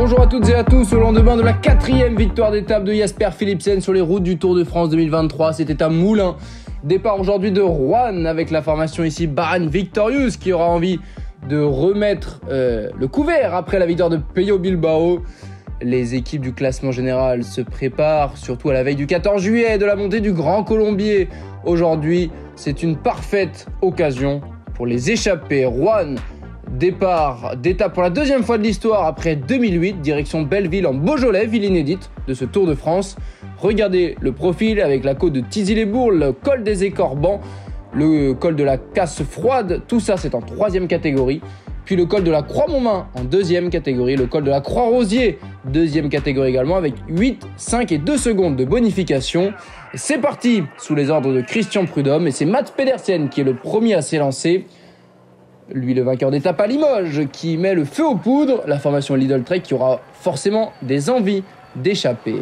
Bonjour à toutes et à tous, au lendemain de la 4e victoire d'étape de Jasper Philipsen sur les routes du Tour de France 2023, c'était à Moulins. Départ aujourd'hui de Roanne avec la formation ici Bahrain Victorious qui aura envie de remettre le couvert après la victoire de Pello Bilbao. Les équipes du classement général se préparent, surtout à la veille du 14 juillet de la montée du Grand Colombier. Aujourd'hui, c'est une parfaite occasion pour les échappés. Roanne, départ d'étape pour la deuxième fois de l'histoire après 2008, direction Belleville en Beaujolais, ville inédite de ce Tour de France. Regardez le profil avec la côte de Tizy-les-Bourgs, le col des Écorbans, le col de la Casse Froide, tout ça c'est en 3e catégorie. Puis le col de la Croix-Montmain en 2e catégorie, le col de la Croix-Rosier, 2e catégorie également, avec 8, 5 et 2 secondes de bonification. C'est parti sous les ordres de Christian Prudhomme et c'est Mats Pedersen qui est le premier à s'élancer. Lui, le vainqueur d'étape à Limoges, qui met le feu aux poudres. La formation Lidl Trek qui aura forcément des envies d'échapper.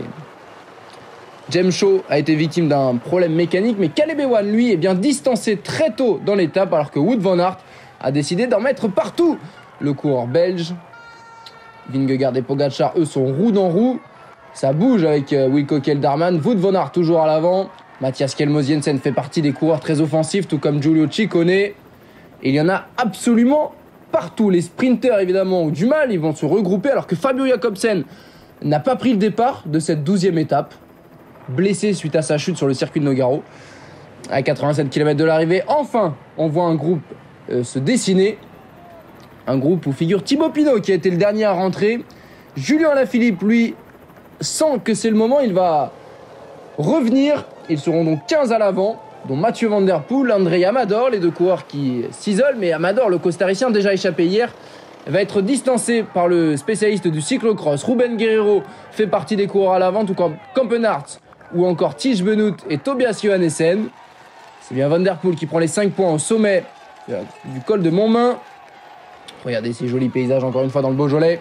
James Shaw a été victime d'un problème mécanique, mais Caleb Ewan, lui, est bien distancé très tôt dans l'étape, alors que Wout van Aert a décidé d'en mettre partout. Le coureur belge, Vingegaard et Pogačar, eux, sont roue dans roue. Ça bouge avec Wilco Kelderman. Wout van Aert toujours à l'avant. Matthias Kjelmose Jensen fait partie des coureurs très offensifs, tout comme Giulio Ciccone. Et il y en a absolument partout. Les sprinters, évidemment, ont du mal. Ils vont se regrouper, alors que Fabio Jakobsen n'a pas pris le départ de cette 12e étape. Blessé suite à sa chute sur le circuit de Nogaro. À 87 km de l'arrivée, enfin, on voit un groupe se dessiner. Un groupe où figure Thibaut Pinot qui a été le dernier à rentrer. Julien Alaphilippe, lui, sent que c'est le moment, il va revenir. Ils seront donc 15 à l'avant, dont Mathieu Van Der Poel, André Amador, les deux coureurs qui s'isolent. Mais Amador, le costaricien déjà échappé hier, va être distancé par le spécialiste du cyclocross. Ruben Guerreiro fait partie des coureurs à l'avant, tout comme Campenart ou encore Tige Benoît et Tobias Johannessen. C'est bien Van Der Poel qui prend les 5 points au sommet du col de Montmain. Regardez ces jolis paysages encore une fois dans le Beaujolais.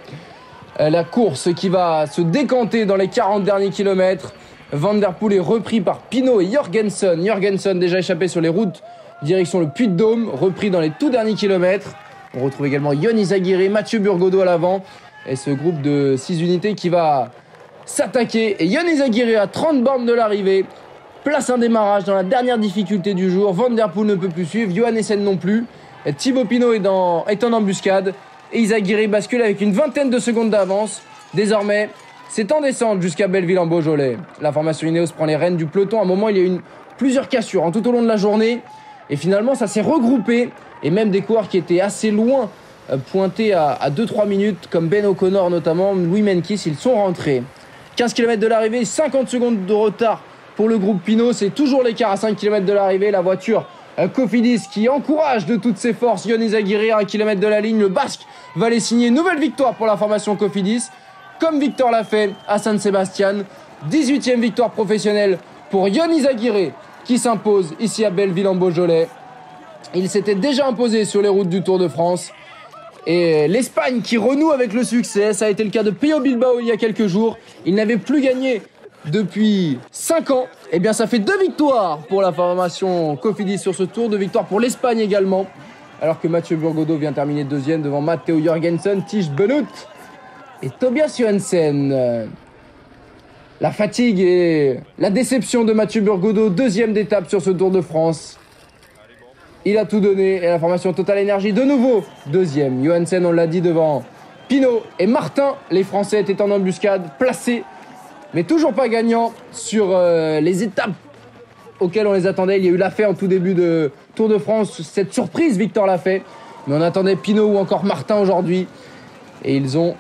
La course qui va se décanter dans les 40 derniers kilomètres. Van Der Poel est repris par Pinot et Jorgensen. Jorgensen déjà échappé sur les routes direction le Puy-de-Dôme, repris dans les tout derniers kilomètres. On retrouve également Ion Izagirre, Mathieu Burgodeau à l'avant. Et ce groupe de 6 unités qui va s'attaquer. Et Ion Izagirre à 30 bornes de l'arrivée place un démarrage dans la dernière difficulté du jour. Van Der Poel ne peut plus suivre, Johannessen non plus. Et Thibaut Pinot est en embuscade. Et Izagirre bascule avec une vingtaine de secondes d'avance. Désormais, c'est en descente jusqu'à Belleville en Beaujolais. La formation Ineos prend les rênes du peloton. À un moment, il y a eu plusieurs cassures tout au long de la journée. Et finalement, ça s'est regroupé. Et même des coureurs qui étaient assez loin, pointés à 2-3 minutes, comme Ben O'Connor notamment, Louis Menkis, ils sont rentrés. 15 km de l'arrivée, 50 secondes de retard pour le groupe Pinot. C'est toujours l'écart à 5 km de l'arrivée. La voiture Cofidis qui encourage de toutes ses forces Ion Izagirre à 1 km de la ligne. Le Basque va aller signer une nouvelle victoire pour la formation Cofidis, comme Victor l'a fait à San Sebastian. 18e victoire professionnelle pour Ion Izagirre qui s'impose ici à Belleville en Beaujolais. Il s'était déjà imposé sur les routes du Tour de France. Et l'Espagne qui renoue avec le succès, ça a été le cas de Pello Bilbao il y a quelques jours. Il n'avait plus gagné depuis 5 ans. Et bien ça fait 2 victoires pour la formation Cofidis sur ce Tour, 2 victoires pour l'Espagne également. Alors que Mathieu Burgodeau vient terminer 2e devant Matteo Jorgensen, Tige Benoît et Tobias Johannessen. La fatigue et la déception de Mathieu Burgodeau, 2e d'étape sur ce Tour de France. Il a tout donné et la formation Total Energy de nouveau 2e. Johannessen, on l'a dit, devant Pinot et Martin. Les Français étaient en embuscade, placés, mais toujours pas gagnants sur les étapes auxquelles on les attendait. Il y a eu Lafay en tout début de Tour de France, cette surprise Victor Lafay. Mais on attendait Pinot ou encore Martin aujourd'hui. Et ils ont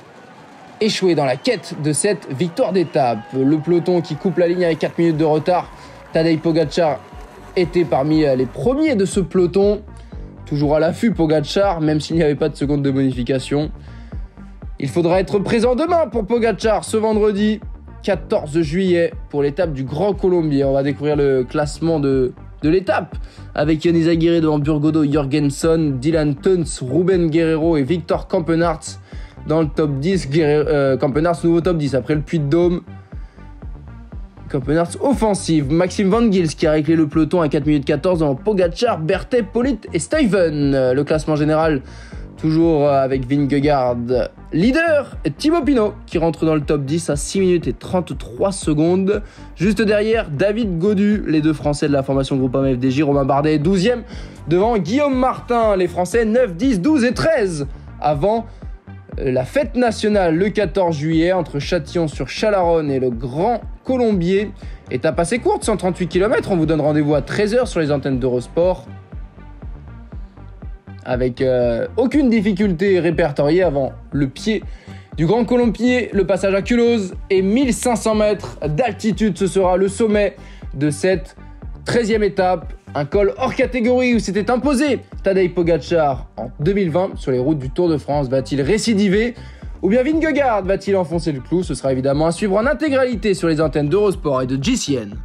échoué dans la quête de cette victoire d'étape. Le peloton qui coupe la ligne avec 4 minutes de retard. Tadej Pogačar était parmi les premiers de ce peloton. Toujours à l'affût Pogačar, même s'il n'y avait pas de seconde de bonification. Il faudra être présent demain pour Pogačar, ce vendredi 14 juillet, pour l'étape du Grand Colombier. On va découvrir le classement de l'étape avec Ion Izagirre devant Burgodeau, Jorgensen, Dylan Teuns, Ruben Guerreiro et Victor Campenart dans le top 10. Campenart, nouveau top 10 après le Puy-de-Dôme. Campenart offensive. Maxime Van Gils qui a réclé le peloton à 4 minutes 14 dans Pogačar, Berthet, Polit et Stuyven. Le classement général Toujours avec Vingegaard leader, Thibaut Pinot qui rentre dans le top 10 à 6 minutes et 33 secondes. Juste derrière, David Gaudu, les deux Français de la formation Groupama FDJ. Romain Bardet 12e devant Guillaume Martin. Les Français 9, 10, 12 et 13 avant la fête nationale le 14 juillet entre Châtillon-sur-Chalaronne et le Grand Colombier. Étape assez courte, 138 km. On vous donne rendez-vous à 13h sur les antennes d'Eurosport. Avec aucune difficulté répertoriée avant le pied du Grand Colombier, le passage à Culose et 1500 mètres d'altitude. Ce sera le sommet de cette 13e étape. Un col hors catégorie où s'était imposé Tadej Pogačar en 2020 sur les routes du Tour de France. Va-t-il récidiver ou bien Vingegaard va-t-il enfoncer le clou? Ce sera évidemment à suivre en intégralité sur les antennes d'Eurosport et de GCN.